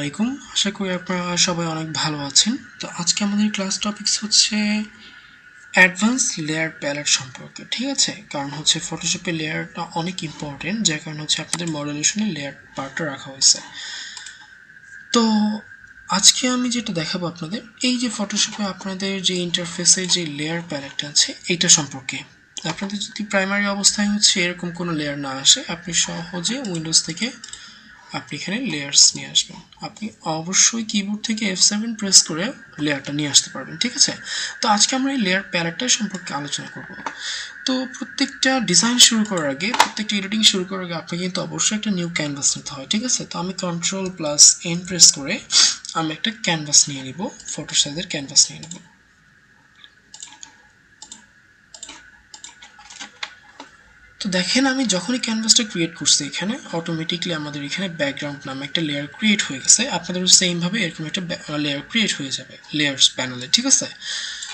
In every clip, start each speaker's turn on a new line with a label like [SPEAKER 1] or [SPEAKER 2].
[SPEAKER 1] আলাইকুম। আশা করি আপনারা সবাই অনেক ভালো আছেন। তো আজকে আমাদের ক্লাস টপিকস হচ্ছে অ্যাডভান্স লেয়ার প্যালেট সম্পর্কে, ঠিক আছে? কারণ হচ্ছে ফটোশপের লেয়ারটা অনেক ইম্পর্টেন্ট, যার কারণে হচ্ছে আপনাদের মডেলেশনে লেয়ার পার্টটা রাখা হয়েছে। তো আজকে আমি যেটা দেখাবো আপনাদের, এই যে ফটোশপে আপনাদের যে ইন্টারফেসে যে লেয়ার প্যালেটটা আছে এইটা সম্পর্কে। আপনাদের যদি প্রাইমারি অবস্থায় হচ্ছে এরকম কোনো লেয়ার না আসে, আপনি সহজে উইন্ডোজ থেকে আপনি এখানে লেয়ার্স নিয়ে আসবেন। আপনি অবশ্যই কিবোর্ড থেকে F7 প্রেস করে লেয়ারটা নিয়ে আসতে পারবেন, ঠিক আছে? তো আজকে আমরা এই লেয়ার প্যালেটটা সম্পর্কে আলোচনা করব। তো প্রত্যেকটা ডিজাইন শুরু করার আগে, প্রত্যেকটা এডিটিং শুরু করার আগে আপনি কিন্তু অবশ্যই একটা নিউ ক্যানভাস নিতে হয়, ঠিক আছে? তো আমি Ctrl+N প্রেস করে আমি একটা ক্যানভাস নিয়ে নিব, ফটো সাইজের ক্যানভাস নিয়ে নেব। তো দেখেন, আমি যখনই ক্যানভাসটা ক্রিয়েট করছি এখানে অটোমেটিকলি আমাদের এখানে ব্যাকগ্রাউন্ড নামে একটা লেয়ার ক্রিয়েট হয়ে গেছে। আপনাদেরও সেমভাবে এরকম একটা লেয়ার ক্রিয়েট হয়ে যাবে লেয়ার্স প্যানেলে, ঠিক আছে?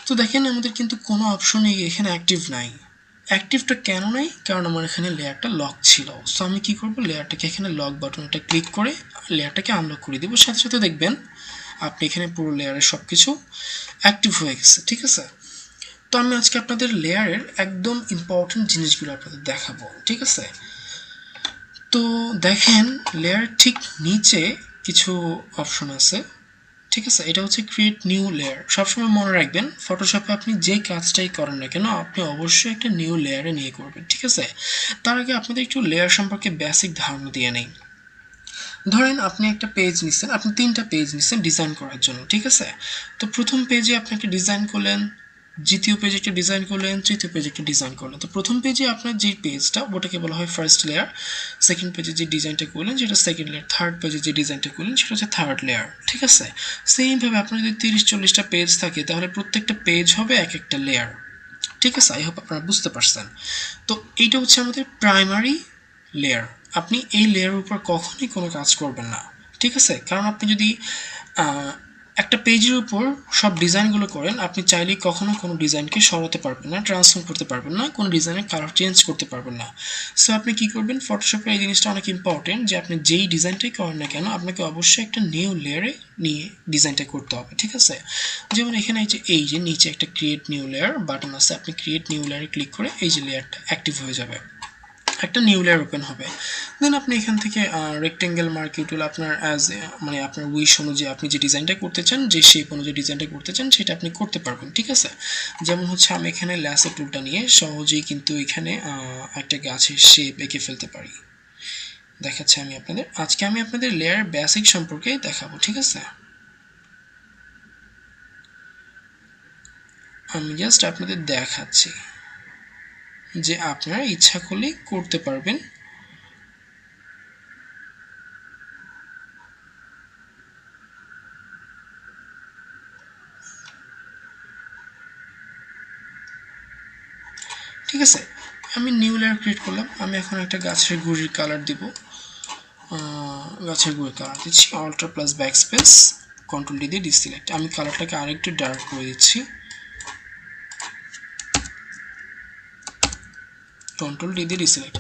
[SPEAKER 1] তো দেখেন, আমাদের কিন্তু কোনো অপশনই এখানে অ্যাক্টিভ নাই। অ্যাক্টিভটা কেন নাই? কারণ আমার এখানে লেয়ারটা লক ছিল। সো আমি কি করব, লেয়ারটাকে এখানে লক বাটনটা ক্লিক করে লেয়ারটাকে আনলক করে দেবো। সাথে সাথে দেখবেন আপনি এখানে পুরো লেয়ারের সব কিছু অ্যাক্টিভ হয়ে গেছে, ঠিক আছে? তো আমি আজকে আপনাদের লেয়ারের একদম ইম্পর্টেন্ট জিনিসগুলো আপনাদের দেখাবো, ঠিক আছে? তো দেখেন, লেয়ার ঠিক নিচে কিছু অপশন আছে, ঠিক আছে? এটা হচ্ছে ক্রিয়েট নিউ লেয়ার। সবসময় মনে রাখবেন, ফটোশপে আপনি যে কাজটাই করেন না কেন, আপনি অবশ্যই একটা নিউ লেয়ারে নিয়ে করবেন, ঠিক আছে? তার আগে আপনাদের একটু লেয়ার সম্পর্কে বেসিক ধারণা দিয়ে নেই। ধরেন আপনি একটা পেজ নিচ্ছেন, আপনি 3টা পেজ নিচ্ছেন ডিজাইন করার জন্য, ঠিক আছে? তো প্রথম পেজে আপনি একটা ডিজাইন করলেন, দ্বিতীয় পেজে একটা ডিজাইন করলেন, তৃতীয় পেজে একটা ডিজাইন করলেন। তো প্রথম পেজে আপনার যে পেজটা, ওটাকে বলা হয় ফার্স্ট লেয়ার। সেকেন্ড পেজে যে ডিজাইনটা করলেন সেটা সেকেন্ড লেয়ার। থার্ড পেজে যে ডিজাইনটা করলেন সেটা হচ্ছে থার্ড লেয়ার, ঠিক আছে? সেইমভাবে আপনার যদি 30-40টা পেজ থাকে, তাহলে প্রত্যেকটা পেজ হবে এক একটা লেয়ার, ঠিক আছে? আই হোপ আপনারা বুঝতে পারছেন। তো এইটা হচ্ছে আমাদের প্রাইমারি লেয়ার। আপনি এই লেয়ারের উপর কখনোই কোনো কাজ করবেন না, ঠিক আছে? কারণ আপনি যদি একটা পেজের উপর সব ডিজাইনগুলো করেন, আপনি চাইলেই কখনো কোনো ডিজাইনকে সরাতে পারবেন না, ট্রান্সফর্ম করতে পারবেন না, কোনো ডিজাইনের কালার চেঞ্জ করতে পারবেন না। সো আপনি কি করবেন, ফটোশপে এই জিনিসটা অনেক ইম্পর্টেন্ট যে আপনি যেই ডিজাইনটাই করেন না কেন, আপনাকে অবশ্যই একটা নিউ লেয়ারে নিয়ে ডিজাইনটা করতে হবে, ঠিক আছে? যেমন এখানে এই যে নিচে একটা ক্রিয়েট নিউ লেয়ার বাটন আছে, আপনি ক্রিয়েট নিউ লেয়ারে ক্লিক করে এই যে লেয়ারটা অ্যাক্টিভ হয়ে যাবে, একটা নিউ লেয়ার ওপেন হবে। দেন আপনি এখান থেকে রেক্টেঙ্গেল মার্কিং টুল আপনার মানে আপনার উইশ অনুযায়ী আপনি যে ডিজাইনটা করতে চান, যে শেপ অনুযায়ী ডিজাইনটা করতে চান, সেটা আপনি করতে পারবেন, ঠিক আছে? যেমন হচ্ছে আমি এখানে ল্যাসো টুলটা নিয়ে সহজেই কিন্তু এখানে একটা গাছের শেপ এঁকে ফেলতে পারি। দেখাচ্ছি আমি আপনাদের, আজকে আমি আপনাদের লেয়ার বেসিক সম্পর্কে দেখাবো, ঠিক আছে? আমি জাস্ট আপনাদের দেখাচ্ছি যে আপনারা ইচ্ছা করলেই করতে পারবেন। ঠিক আছে, আমি নিউ লেয়ার ক্রিয়েট করলাম। আমি এখন একটা গাছের গুঁড়ির কালার দিব, গাছের গুঁড়ির কালার দিচ্ছি Alt+Backspace Ctrl D দিয়ে ডিসিলেক্ট। আমি কালারটাকে আরেকটু ডার্ক করে দিচ্ছি, Ctrl D দিয়ে ডিসিলেক্ট।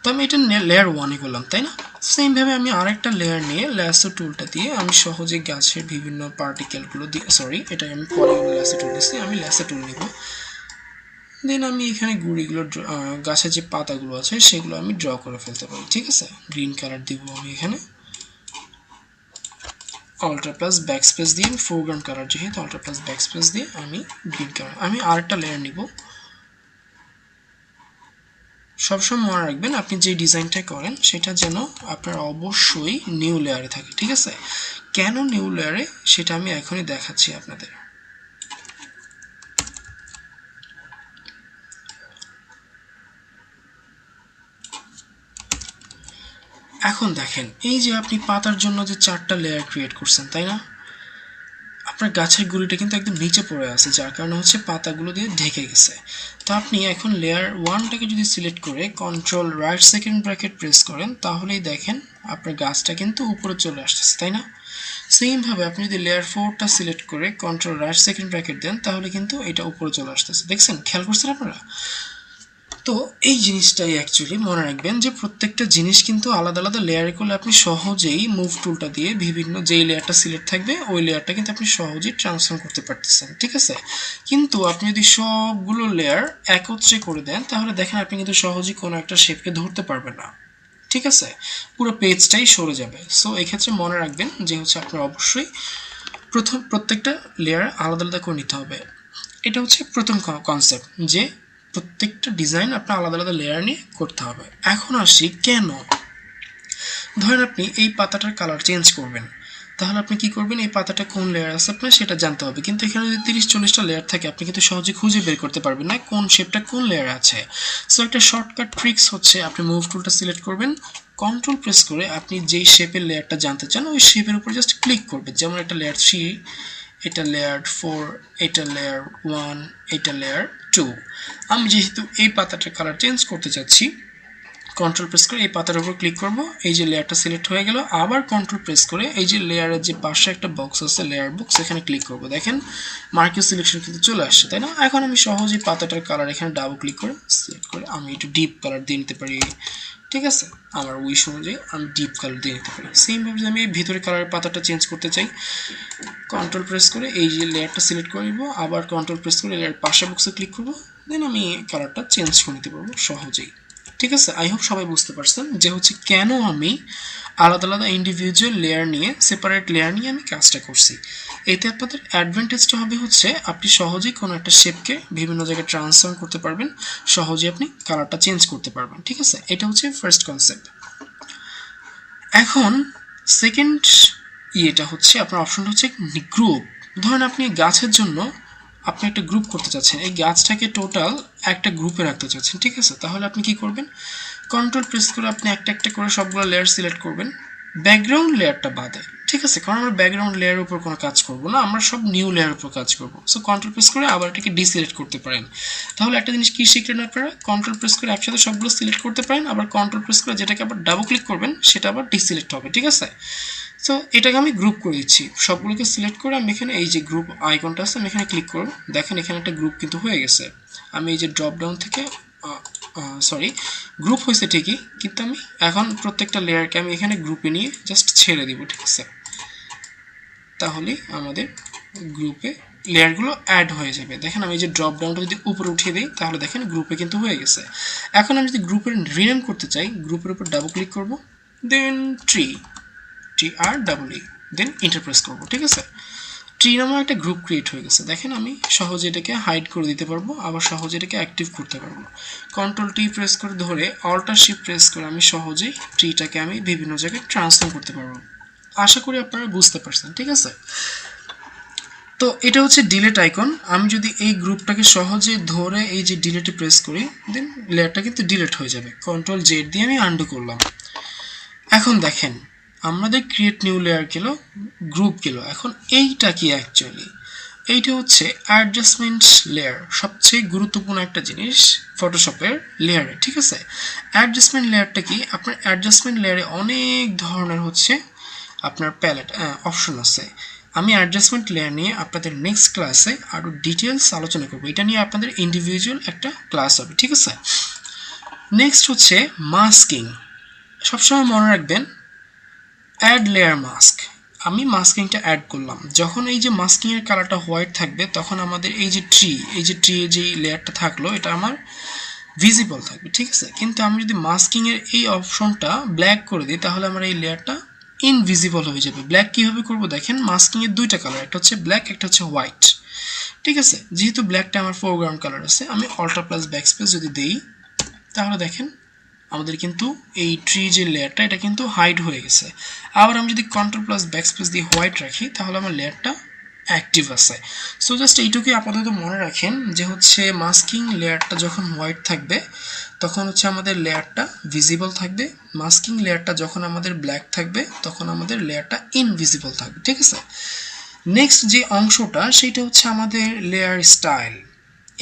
[SPEAKER 1] তো আমি এটা লেয়ার 1-এ করলাম, তাই না? সেমভাবে আমি আরেকটা লেয়ার নিয়ে ল্যাসো টুলটা দিয়ে আমি সহজে গাছের বিভিন্ন পার্টিকেলগুলো দিয়ে, সরি, এটা আমি পরে ল্যাসো টুল দিচ্ছি, আমি ল্যাসো টুল নিব। দেন আমি এখানে গুঁড়িগুলো গাছের যে পাতাগুলো আছে সেগুলো আমি ড্র করে ফেলতে পারি, ঠিক আছে? গ্রিন কালার দিব আমি এখানে, Alt+Backspace দিয়ে ফোরগ্রাউন্ড কালার, যেহেতু Alt+Backspace দিয়ে আমি গ্রিন কালার। আমি আরেকটা লেয়ার নিব। সবসময় মনে রাখবেন, আপনি যে ডিজাইনটা করেন সেটা যেন আপনার অবশ্যই নিউ লেয়ারে থাকে, ঠিক আছে? কেন নিউ লেয়ারে সেটা আমি এখনই দেখাচ্ছি আপনাদের। এখন দেখেন, এই যে আপনি পাতার জন্য যে 4টা লেয়ার ক্রিয়েট করছেন, তাই না? আপনার গাছের গুঁড়িটা কিন্তু একদম নিচে পড়ে আছে, যার কারণে হচ্ছে পাতাগুলো দিয়ে ঢেকে গেছে। তো আপনি এখন লেয়ার 1টাকে যদি সিলেক্ট করে Ctrl right second bracket press করেন, তাহলেই দেখেন আপনার গাছটা কিন্তু উপরে চলে আসতেছে, তাই না? সেমভাবে আপনি যদি লেয়ার 4টা সিলেক্ট করে Ctrl রাইট সেকেন্ড ব্র্যাকেট দেন, তাহলে কিন্তু এটা উপরে চলে আসতেছে। দেখছেন, খেয়াল করছেন আপনারা? তো এই জিনিসটাই অ্যাকচুয়ালি মনে রাখবেন যে প্রত্যেকটা জিনিস কিন্তু আলাদা আলাদা লেয়ারে করলে আপনি সহজেই মুভ টুলটা দিয়ে বিভিন্ন যেই লেয়ারটা সিলেক্ট থাকবে ওই লেয়ারটা কিন্তু আপনি সহজেই ট্রান্সফর্ম করতে পারতেছেন, ঠিক আছে। কিন্তু আপনি যদি সবগুলো লেয়ার একত্রে করে দেন তাহলে দেখেন আপনি কিন্তু সহজেই কোনো একটা শেপকে ধরতে পারবেন না, ঠিক আছে, পুরো পেজটাই সরে যাবে। সো এই ক্ষেত্রে মনে রাখবেন যে হচ্ছে আপনার অবশ্যই প্রত্যেকটা লেয়ার আলাদা আলাদা করে নিতে হবে। এটা হচ্ছে প্রথম কনসেপ্ট, যে প্রত্যেকটা ডিজাইন আপনার আলাদা আলাদা লেয়ার নিয়ে করতে হবে। এখন আসি কেন। ধরেন আপনি এই পাতাটার কালার চেঞ্জ করবেন, তাহলে আপনি কি করবেন, এই পাতাটা কোন লেয়ার আছে আপনার সেটা জানতে হবে। কিন্তু এখানে যদি 30-40টা লেয়ার থাকে আপনি কিন্তু সহজে খুঁজে বের করতে পারবেন না কোন শেপটা কোন লেয়ারে আছে। সো একটা শর্টকাট ট্রিক্স হচ্ছে আপনি মুভ টুলটা সিলেক্ট করবেন, কন্ট্রোল প্রেস করে আপনি যেই শেপের লেয়ারটা জানতে চান ওই শেপের উপর জাস্ট ক্লিক করবেন। যেমন এটা লেয়ার 3, এটা লেয়ার 4, এটা লেয়ার 1, এটা লেয়ার 2। আমি যেহেতু এই পাতাটার কালার চেঞ্জ করতে চাচ্ছি, কন্ট্রোল প্রেস করে এই পাতার উপর ক্লিক করব, এই যে লেয়ারটা সিলেক্ট হয়ে গেল। আবার কন্ট্রোল প্রেস করে এই যে লেয়ারের যে পাশে একটা বক্স আছে লেয়ার বক্স, এখানে ক্লিক করব। দেখেন মার্কিং সিলেকশন কিন্তু চলে আসছে, তাই না। এখন আমি সহজেই পাতাটার কালার এখানে ডাবল ক্লিক করে সিলেক্ট করে আমি একটু ডিপ কালার দিয়ে নিতে পারি, ঠিক আছে। আমার উইশ অনুযায়ী আমি ডিপ কালার দিয়ে নিতে পারি। সেমভাবে যদি আমি ভিতরে কালারের পাতাটা চেঞ্জ করতে চাই, কন্ট্রোল প্রেস করে এই যে লেয়ারটা সিলেক্ট করে নিব, আবার কন্ট্রোল প্রেস করে লেয়ার পাশে বক্সে ক্লিক করব, দেন আমি কালারটা চেঞ্জ করে নিতে পারবো সহজেই, ঠিক আছে। আই হোপ সবাই বুঝতে পারছেন যে হচ্ছে কেন আমি আলাদা আলাদা ইন্ডিভিজুয়াল লেয়ার নিয়ে সেপারেট লেয়ার নিয়ে আমি কাজটা করছি। এতে আপনাদের অ্যাডভান্টেজটা হবে হচ্ছে আপনি সহজেই কোনো একটা শেপকে বিভিন্ন জায়গায় ট্রান্সফর্ম করতে পারবেন, সহজেই আপনি কালারটা চেঞ্জ করতে পারবেন, ঠিক আছে। এটা হচ্ছে ফার্স্ট কনসেপ্ট। এখন সেকেন্ড ইয়েটা হচ্ছে আপনার অপশনটা হচ্ছে গ্রুপ। ধরেন আপনি গাছের জন্য আপনি একটা গ্রুপ করতে চাচ্ছেন, এই গাছটাকে টোটাল একটা গ্রুপে রাখতে চাচ্ছেন, ঠিক আছে। তাহলে আপনি কি করবেন, কন্ট্রোল প্রেস করে আপনি একটা একটা করে সবগুলো লেয়ার সিলেক্ট করবেন, ব্যাকগ্রাউন্ড লেয়ারটা বাদে, ঠিক আছে। কারণ আমরা ব্যাকগ্রাউন্ড লেয়ারের উপর কোনো কাজ করব না, আমরা সব নিউ লেয়ারের উপর কাজ করব। সো কন্ট্রোল প্রেস করে আবার এটাকে ডিসিলেক্ট করতে পারেন। তাহলে একটা জিনিস কি শিখলেন আপনারা, কন্ট্রোল প্রেস করে একসাথে সবগুলো সিলেক্ট করতে পারেন, আবার কন্ট্রোল প্রেস করে যেটাকে আবার ডাবল ক্লিক করবেন সেটা আবার ডিসিলেক্ট হবে, ঠিক আছে। সো এটাকে আমি গ্রুপ করে দিচ্ছি, সবগুলোকে সিলেক্ট করে আমি এখানে এই যে গ্রুপ আইকনটা আছে আমি এখানে ক্লিক করব। দেখেন এখানে একটা গ্রুপ কিন্তু হয়ে গেছে। আমি এই যে ড্রপ ডাউন থেকে সরি গ্রুপ হয়েছে ঠিকই, কিন্তু আমি এখন প্রত্যেকটা লেয়ারকে আমি এখানে গ্রুপে নিয়ে জাস্ট ছেড়ে দিব, ঠিক আছে। তাহলে আমাদের গ্রুপে লেয়ারগুলো অ্যাড হয়ে যাবে। দেখেন আমি এই যে ড্রপ ডাউনটা যদি উপরে উঠিয়ে দিই তাহলে দেখেন গ্রুপে কিন্তু হয়ে গেছে। এখন আমি যদি গ্রুপের রিনেম করতে চাই, গ্রুপের উপর ডাবল ক্লিক করব, দেন TREE, দেন এন্টার প্রেস করব, ঠিক আছে। ট্রি নামে একটা গ্রুপ ক্রিয়েট হয়ে গেছে। দেখেন আমি সহজে এটাকে হাইড করে দিতে পারবো, আবার সহজে এটাকে অ্যাক্টিভ করতে পারবো। কন্ট্রোল টি প্রেস করে ধরে অল্টার শিফট প্রেস করে আমি সহজেই ট্রিটাকে আমি বিভিন্ন জায়গায় ট্রান্সফর্ম করতে পারবো। আশা করি আপনারা বুঝতে পারছেন, ঠিক আছে। তো এটা হচ্ছে ডিলেট আইকন। আমি যদি এই গ্রুপটাকে সহজে ধরে এই যে ডিলেটে প্রেস করি, দেন লেয়ারটা কিন্তু ডিলেট হয়ে যাবে। কন্ট্রোল জেড দিয়ে আমি আন্ডু করলাম। এখন দেখেন আমাদের ক্রিয়েট নিউ লেয়ার গেল, গ্রুপ গেল। এখন এইটা কি অ্যাকচুয়ালি, এইটা হচ্ছে অ্যাডজাস্টমেন্ট লেয়ার, সবচেয়ে গুরুত্বপূর্ণ একটা জিনিস ফটোশপের লেয়ারে, ঠিক আছে। অ্যাডজাস্টমেন্ট লেয়ারটা কি, আপনার অ্যাডজাস্টমেন্ট লেয়ারে অনেক ধরনের হচ্ছে আপনার প্যালেট অপশন আছে। আমি অ্যাডজাস্টমেন্ট লেয়ার নিয়ে আপনাদের নেক্সট ক্লাসে আরও ডিটেলস আলোচনা করবো, এটা নিয়ে আপনাদের ইন্ডিভিজুয়াল একটা ক্লাস হবে, ঠিক আছে। নেক্সট হচ্ছে মাস্কিং। সবসময় মনে রাখবেন অ্যাড লেয়ার মাস্ক। আমি মাস্কিংটা অ্যাড করলাম, যখন এই যে মাস্কিংয়ের কালারটা হোয়াইট থাকবে তখন আমাদের এই যে ট্রি যেই লেয়ারটা থাকলো এটা আমার ভিজিবল থাকবে, ঠিক আছে। কিন্তু আমি যদি মাস্কিংয়ের এই অপশনটা ব্ল্যাক করে দিই তাহলে আমার এই লেয়ারটা ইনভিজিবল হয়ে যাবে। ব্ল্যাক কীভাবে করবো, দেখেন মাস্কিংয়ের দুইটা কালার, একটা হচ্ছে ব্ল্যাক, একটা হচ্ছে হোয়াইট, ঠিক আছে। যেহেতু ব্ল্যাকটা আমার ফোরগ্রাউন্ড কালার আছে, আমি অল্টার প্লাস ব্যাকস্পেস যদি দেই তাহলে দেখেন আমাদের কিন্তু এই ট্রি যে লেয়ারটা এটা কিন্তু হাইড হয়ে গেছে। আবার আমি যদি কন্ট্রোল প্লাস ব্যাকস্পেস দিয়ে হোয়াইট রাখি তাহলে আমার লেয়ারটা অ্যাক্টিভ আছে। সো জাস্ট এইটুকুই আপাতত মনে রাখেন যে হচ্ছে মাস্কিং লেয়ারটা যখন হোয়াইট থাকবে তখন হচ্ছে আমাদের লেয়ারটা ভিজিবল থাকবে, মাস্কিং লেয়ারটা যখন আমাদের ব্ল্যাক থাকবে তখন আমাদের লেয়ারটা ইনভিজিবল থাকবে, ঠিক আছে। নেক্সট যে অংশটা সেটা হচ্ছে আমাদের লেয়ার স্টাইল,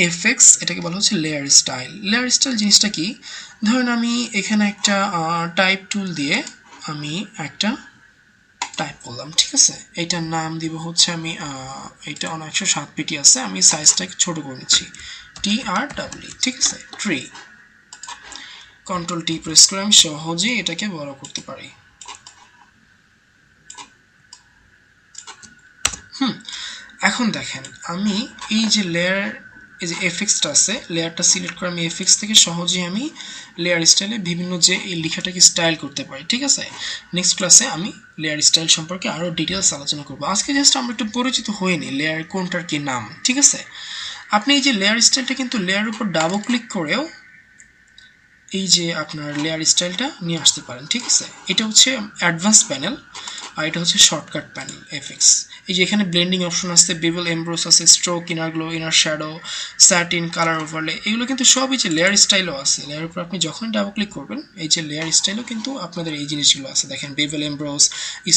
[SPEAKER 1] এফএক্স, এটাকে বলা হচ্ছে লেয়ার স্টাইল। লেয়ার স্টাইল জিনিসটা কি, ধরুন আমি এখানে একটা টাইপ টুল দিয়ে আমি একটা টাইপ করলাম, ঠিক আছে। এইটার নাম দিব হচ্ছে আমি এটা 107 পিটি আছে, আমি সাইজটাকে ছোট করে নিচ্ছি TRW, ঠিক আছে, ট্রি। কন্ট্রোল টি প্রেস করে আমি সহজেই এটাকে বড় করতে পারি। এখন দেখেন আমি এই যে লেয়ার, এই যে এফএক্সটা আছে, লেয়ারটা সিলেক্ট করে আমি এফএক্স থেকে সহজেই আমি লেয়ার স্টাইলে বিভিন্ন যে এই লেখাটাকে স্টাইল করতে পারি। ঠিক আছে, নেক্সট ক্লাসে আমি লেয়ার স্টাইল সম্পর্কে আরও ডিটেলস আলোচনা করবো। আজকে জাস্ট আমরা একটু পরিচিত হয়ে নিই লেয়ার কোনটার কি নাম। ঠিক আছে, আপনি এই যে লেয়ার স্টাইলটা কিন্তু লেয়ারের উপর ডাবল ক্লিক করেও এই যে আপনার লেয়ার স্টাইলটা নিয়ে আসতে পারেন। ঠিক আছে, এটা হচ্ছে অ্যাডভান্স প্যানেল আর এটা হচ্ছে শর্টকাট প্যানেল এফএক্স। এই যে এখানে ব্লেন্ডিং অপশন আছে, বেভেল এমব্রোস আছে, stroke, inner glow, inner shadow, satin, colour overlay, এগুলো কিন্তু সবই যে লেয়ার স্টাইলও আছে। লেয়ারের উপর আপনি যখনই ডাবল ক্লিক করবেন এই যে লেয়ার স্টাইলও কিন্তু আপনাদের এই জিনিসগুলো আছে। দেখেন bevel emboss,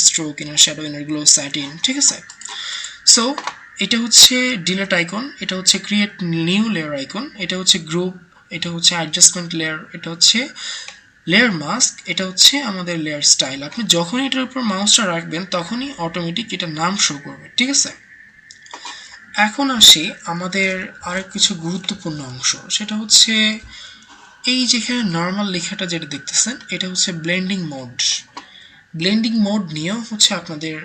[SPEAKER 1] stroke, inner shadow, inner glow, satin. ঠিক আছে, সো এটা হচ্ছে ডিলেট আইকন, এটা হচ্ছে ক্রিয়েট নিউ লেয়ার আইকন, এটা হচ্ছে গ্রুপ, এটা হচ্ছে অ্যাডজাস্টমেন্ট লেয়ার, এটা হচ্ছে লেয়ার মাস্ক, এটা হচ্ছে আমাদের লেয়ার স্টাইল। আপনি যখনই এটার উপর মাউসটা রাখবেন তখনই অটোমেটিক এটা নাম শো করবে। ঠিক আছে, এখন আসি আমাদের আরেক কিছু গুরুত্বপূর্ণ অংশ, সেটা হচ্ছে এই যেখানে নর্মাল লেখাটা যেটা দেখতেছেন এটা হচ্ছে ব্লেন্ডিং মোড। ব্লেন্ডিং মোড নিয়েও হচ্ছে আপনাদের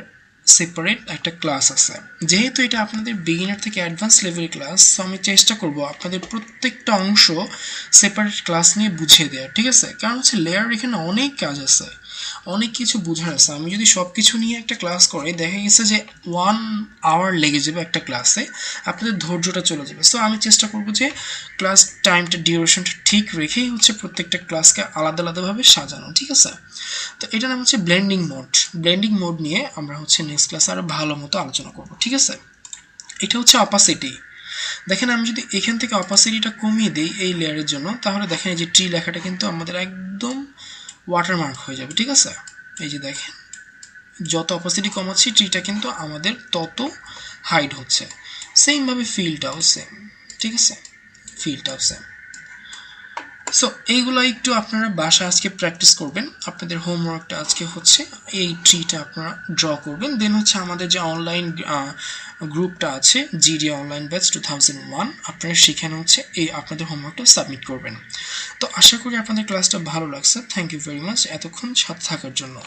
[SPEAKER 1] সেপারেট একটা ক্লাস আছে। যেহেতু এটা আপনাদের বিগিনার থেকে অ্যাডভান্স লেভেল ক্লাস, তো আমি চেষ্টা করব আপনাদের প্রত্যেকটা অংশ সেপারেট ক্লাস নিয়ে বুঝিয়ে দেওয়ার। ঠিক আছে, কারণ হচ্ছে লেয়ার এখানে অনেক কাজ আছে, অনেক কিছু বোঝার আছে। আমি যদি সব কিছু নিয়ে একটা ক্লাস করি দেখা গেছে যে 1 আওয়ার লেগে যাবে একটা ক্লাসে, আপনাদের ধৈর্যটা চলে যাবে। সো আমি চেষ্টা করব যে ক্লাস টাইমটা ডিউরেশনটা ঠিক রেখেই হচ্ছে প্রত্যেকটা ক্লাসকে আলাদা আলাদাভাবে সাজানো। ঠিক আছে, তো এটার নাম হচ্ছে ব্লেন্ডিং মোড। ব্লেন্ডিং মোড নিয়ে আমরা হচ্ছে নেক্সট ক্লাসে আরও ভালো মতো আলোচনা করব। ঠিক আছে, এটা হচ্ছে অপাসিটি। দেখেন আমি যদি এখান থেকে অপাসিটিটা কমিয়ে দিই এই লেয়ারের জন্য, তাহলে দেখেন এই যে ট্রি লেখাটা কিন্তু আমাদের একদম ওয়াটারমার্ক হয়ে যাবে। ঠিক আছে, এই যে দেখেন যত অপাসিটি কমাচ্ছি ট্রিটা কিন্তু আমাদের তত হাইড হচ্ছে। সেমভাবে ফিলটাও সেম। ঠিক আছে, ফিলটাও সেম। সো এইগুলো একটু আপনারা বাসা আজকে প্র্যাকটিস করবেন। আপনাদের হোমওয়ার্কটা আজকে হচ্ছে এই ট্রিটা আপনারা ড্র করবেন, দেন হচ্ছে আমাদের যে অনলাইন গ্রুপটা আছে জিডি অনলাইন ব্যাচ 2001, আপনারা সেখানে হচ্ছে এই আপনাদের হোমওয়ার্কটা সাবমিট করবেন। তো আশা করি আপনাদের ক্লাসটা ভালো লাগছে। থ্যাংক ইউ ভেরি মাচ এতক্ষণ সাথে থাকার জন্য।